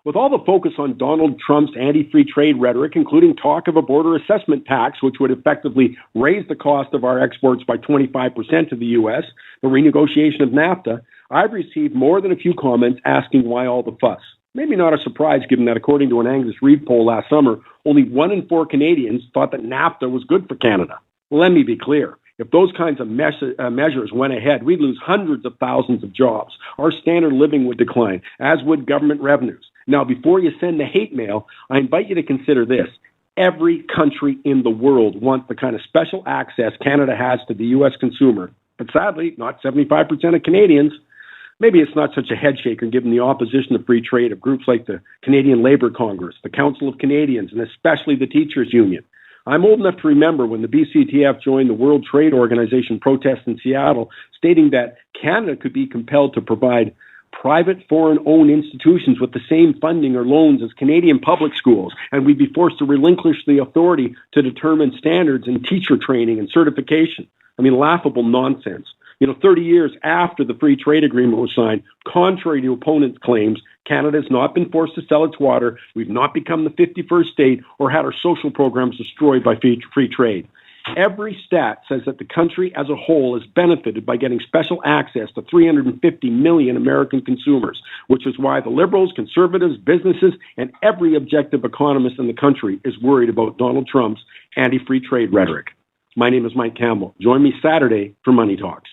With all the focus on Donald Trump's anti-free trade rhetoric, including talk of a border assessment tax, which would effectively raise the cost of our exports by 25% to the U.S., the renegotiation of NAFTA, I've received more than a few comments asking why all the fuss. Maybe not a surprise, given that according to an Angus Reid poll last summer, only 1 in 4 Canadians thought that NAFTA was good for Canada. Let me be clear. If those kinds of measures went ahead, we'd lose hundreds of thousands of jobs. Our standard of living would decline, as would government revenues. Now, before you send the hate mail, I invite you to consider this. Every country in the world wants the kind of special access Canada has to the U.S. consumer. But sadly, not 75% of Canadians. Maybe it's not such a head shaker given the opposition to free trade of groups like the Canadian Labour Congress, the Council of Canadians, and especially the Teachers Union. I'm old enough to remember when the BCTF joined the World Trade Organization protest in Seattle, stating that Canada could be compelled to provide private foreign-owned institutions with the same funding or loans as Canadian public schools, and we'd be forced to relinquish the authority to determine standards in teacher training and certification. I mean, laughable nonsense. 30 years after the free trade agreement was signed, contrary to opponents' claims, Canada has not been forced to sell its water, we've not become the 51st state, or had our social programs destroyed by free trade. Every stat says that the country as a whole has benefited by getting special access to 350 million American consumers, which is why the Liberals, Conservatives, businesses, and every objective economist in the country is worried about Donald Trump's anti-free trade rhetoric. My name is Mike Campbell. Join me Saturday for Money Talks.